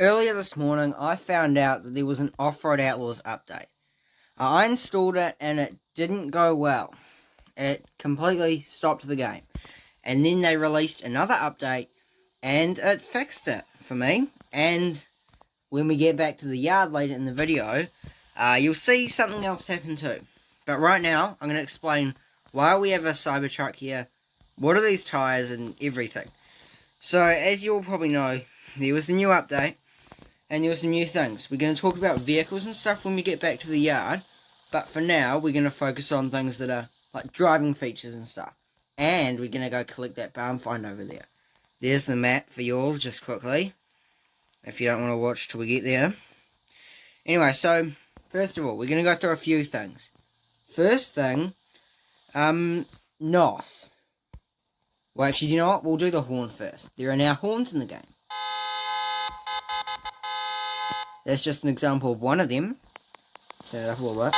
Earlier this morning, I found out that there was an Offroad Outlaws update. I installed it and it didn't go well. It completely stopped the game. And then they released another update and it fixed it for me. And when we get back to the yard later in the video, you'll see something else happen too. But right now, I'm going to explain why we have a Cybertruck here, what are these tyres and everything. So, as you all probably know, there was the new update. And there were some new things. We're going to talk about vehicles and stuff when we get back to the yard. But for now, we're going to focus on things that are like driving features and stuff. And we're going to go collect that barn find over there. There's the map for you all, just quickly. If you don't want to watch till we get there. Anyway, so, first of all, we're going to go through a few things. First thing, NOS. Well, actually, do you know what? We'll do the horn first. There are now horns in the game. That's just an example of one of them. Turn it up a little bit.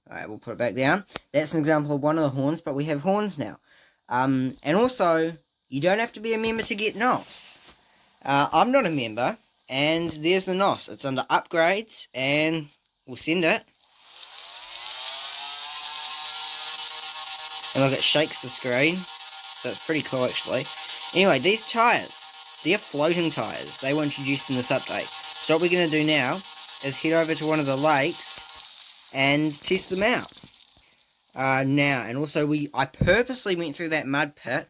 Alright, we'll put it back down. That's an example of one of the horns, but we have horns now. And also, you don't have to be a member to get NOS. I'm not a member, and there's the NOS. It's under upgrades, and we'll send it. And look, it shakes the screen, so it's pretty cool actually. Anyway, these tyres. They're floating tyres. They were introduced in this update. So what we're going to do now is head over to one of the lakes and test them out. And also I purposely went through that mud pit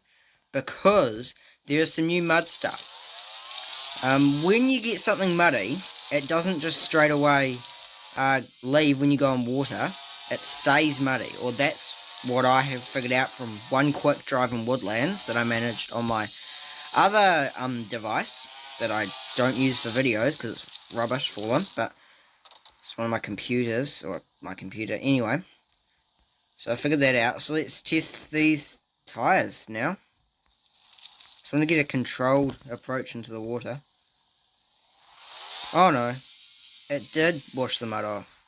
because there's some new mud stuff. When you get something muddy, it doesn't just straight away leave when you go in water. It stays muddy, or that's what I have figured out from one quick drive in Woodlands that I managed on my other device that I don't use for videos because it's rubbish for them, but it's one of my computers, or my computer anyway. So I figured that out. So let's test these tyres now. Just want to get a controlled approach into the water. Oh no, it did wash the mud off.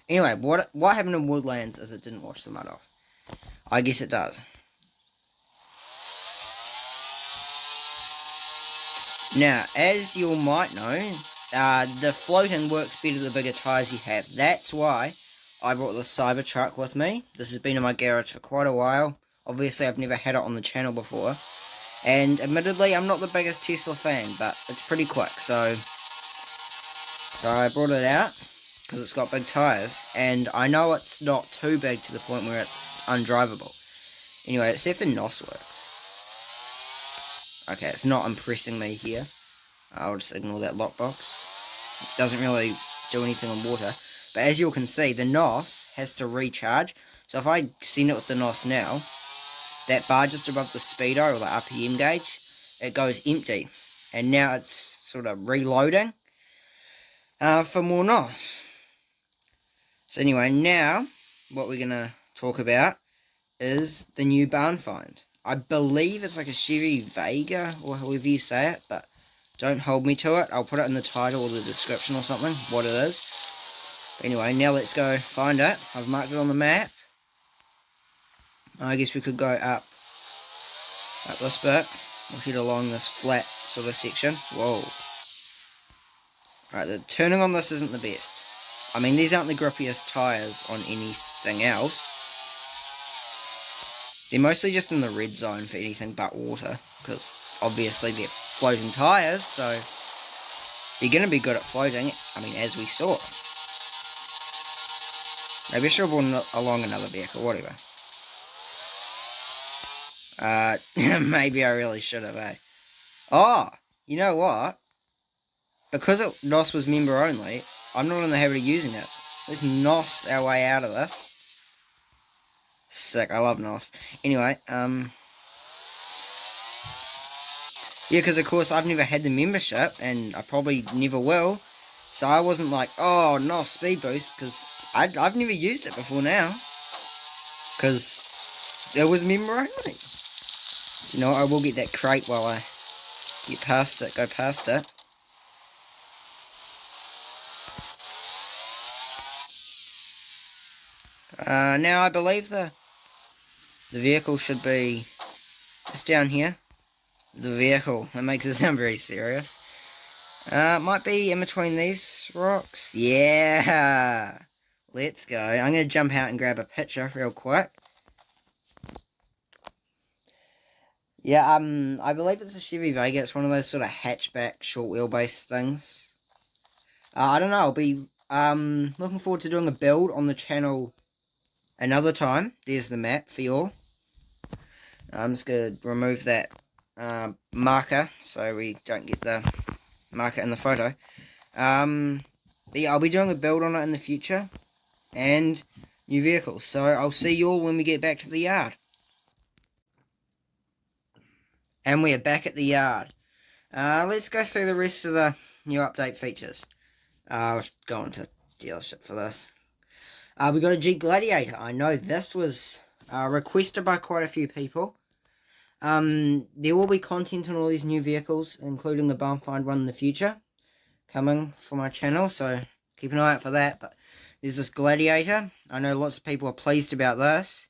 Anyway, what happened in Woodlands is it didn't wash the mud off. I guess it does. Now, as you all might know, the floating works better the bigger tyres you have. That's why I brought the Cybertruck with me. This has been in my garage for quite a while. Obviously, I've never had it on the channel before. And admittedly, I'm not the biggest Tesla fan, but it's pretty quick. So I brought it out because it's got big tyres. And I know it's not too big to the point where it's undrivable. Anyway, let's see if the NOS works. Okay, it's not impressing me here. I'll just ignore that lockbox. It doesn't really do anything on water. But as you can see, the NOS has to recharge. So if I send it with the NOS now, that bar just above the speedo, or the RPM gauge, it goes empty. And now it's sort of reloading for more NOS. So anyway, now what we're going to talk about is the new barn find. I believe it's like a Chevy Vega, or however you say it, but don't hold me to it. I'll put it in the title or the description or something, what it is. But anyway, now let's go find it. I've marked it on the map. I guess we could go up this bit. We'll head along this flat sort of section. Whoa. Right, the turning on this isn't the best. I mean, these aren't the grippiest tyres on anything else. They're mostly just in the red zone for anything but water, because obviously they're floating tyres, so they're going to be good at floating, I mean, as we saw. Maybe I should have brought along another vehicle, whatever. Maybe I really should have, eh? Oh, you know what? Because NOS was member only, I'm not in the habit of using it. Let's NOS our way out of this. Sick, I love NOS. Anyway, yeah, because of course I've never had the membership, and I probably never will, so I wasn't like, oh, NOS speed boost, because I've never used it before now, because it was member only. You know, I will get that crate while I go past it. Now I believe the vehicle should be just down here. The vehicle, that makes it sound very serious. Might be in between these rocks. Yeah! Let's go. I'm going to jump out and grab a picture real quick. Yeah, I believe it's a Chevy Vega. It's one of those sort of hatchback, short wheelbase things. I don't know. I'll be looking forward to doing a build on the channel another time. There's the map for you all. I'm just going to remove that marker so we don't get the marker in the photo. But yeah, I'll be doing a build on it in the future. And new vehicles. So I'll see you all when we get back to the yard. And we are back at the yard. Let's go through the rest of the new update features. Go into dealership for this. We got a Jeep Gladiator. I know this was requested by quite a few people. There will be content on all these new vehicles, including the Barn Find one in the future, coming for my channel, so keep an eye out for that. But there's this Gladiator. I know lots of people are pleased about this.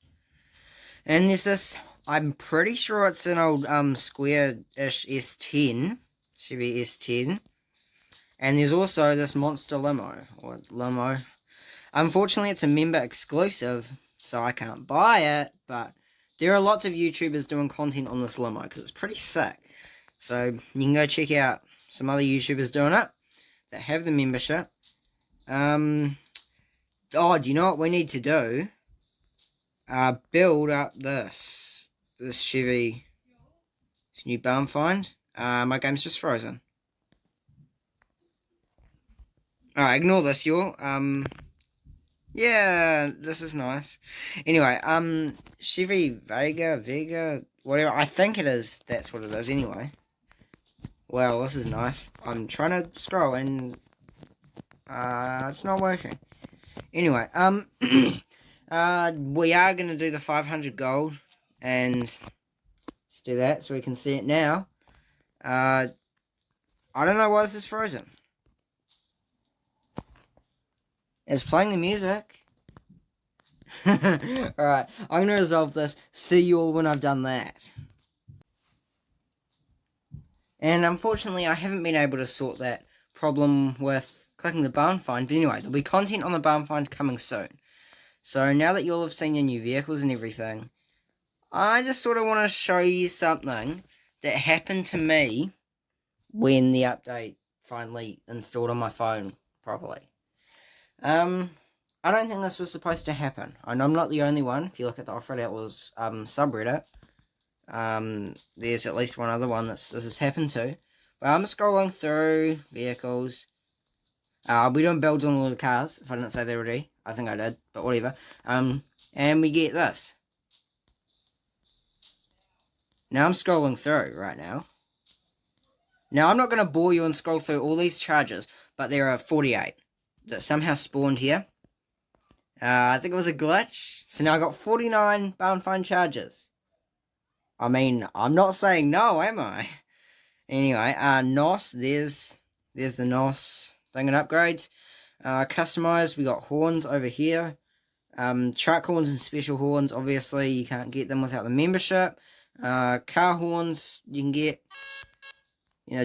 And there's this, I'm pretty sure it's an old square-ish S10, Chevy S10. And there's also this monster limo, or limo. Unfortunately, it's a member exclusive, so I can't buy it, but there are lots of YouTubers doing content on this limo, because it's pretty sick. So, you can go check out some other YouTubers doing it, that have the membership. Oh, do you know what we need to do? Build up this Chevy, this new Barn Find. My game's just frozen. Alright, ignore this, y'all. Yeah, this is nice. Anyway, Chevy Vega, whatever. I think it is. That's what it is. Anyway. Well, this is nice. I'm trying to scroll and it's not working. Anyway, we are gonna do the 500 gold, and let's do that so we can see it now. I don't know why this is frozen. It's playing the music. Alright, I'm gonna resolve this. See you all when I've done that. And unfortunately, I haven't been able to sort that problem with clicking the Barn Find. But anyway, there'll be content on the Barn Find coming soon. So now that you all have seen your new vehicles and everything, I just sort of want to show you something that happened to me when the update finally installed on my phone properly. I don't think this was supposed to happen. I know I'm not the only one. If you look at the Offroad Outlaws subreddit, there's at least one other one this has happened to. But I'm scrolling through vehicles. We don't build on all the cars, if I didn't say that already. I think I did, but whatever. And we get this. Now I'm scrolling through right now. Now I'm not going to bore you and scroll through all these charges, but there are 48 that somehow spawned here. I think it was a glitch. So now I got 49 Barn Find charges. I mean, I'm not saying no, am I? Anyway, NOS, there's the NOS thing and upgrades. Customized, we got horns over here. Truck horns and special horns, obviously you can't get them without the membership. Car horns, you can get,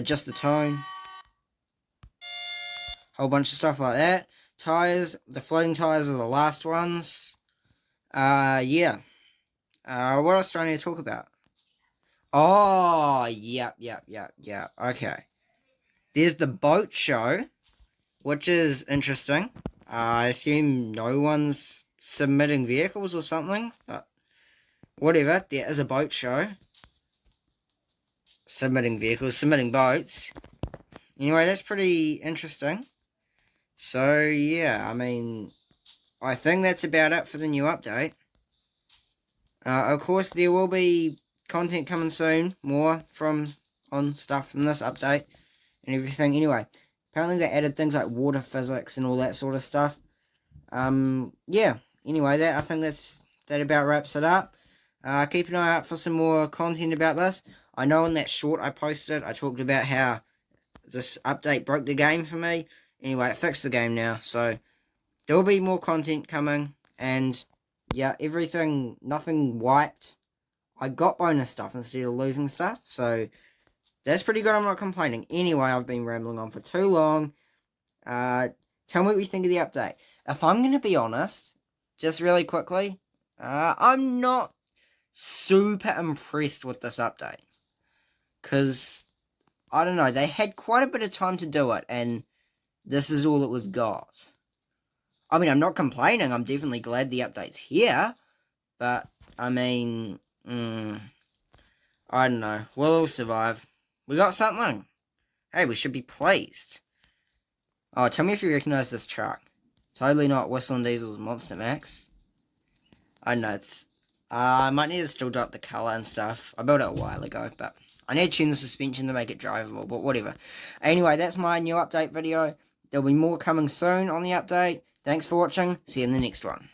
just the tone. Whole bunch of stuff like that. Tires, the floating tires are the last ones. Yeah. What else do I need to talk about? Oh, yep. Okay. There's the boat show, which is interesting. I assume no one's submitting vehicles or something, but whatever. There is a boat show. Submitting vehicles, submitting boats. Anyway, that's pretty interesting. So, yeah, I mean, I think that's about it for the new update. Of course, there will be content coming soon, more on stuff from this update and everything. Anyway, apparently they added things like water physics and all that sort of stuff. Yeah, anyway, I think that about wraps it up. Keep an eye out for some more content about this. I know in that short I posted, I talked about how this update broke the game for me. Anyway, it fixed the game now, so there will be more content coming, and yeah, nothing wiped. I got bonus stuff instead of losing stuff, so That's pretty good, I'm not complaining. Anyway, I've been rambling on for too long. Tell me what you think of the update. If I'm going to be honest, just really quickly, I'm not super impressed with this update. Because, I don't know, they had quite a bit of time to do it, and this is all that we've got. I mean, I'm not complaining, I'm definitely glad the update's here, but, I mean, I don't know, we'll all survive. We got something. Hey, we should be pleased. Oh, tell me if you recognise this truck. Totally not Whistling Diesel's Monster Max. I know it's... I might need to still drop the colour and stuff. I built it a while ago, but I need to tune the suspension to make it drivable, but whatever. Anyway, that's my new update video. There'll be more coming soon on the update. Thanks for watching. See you in the next one.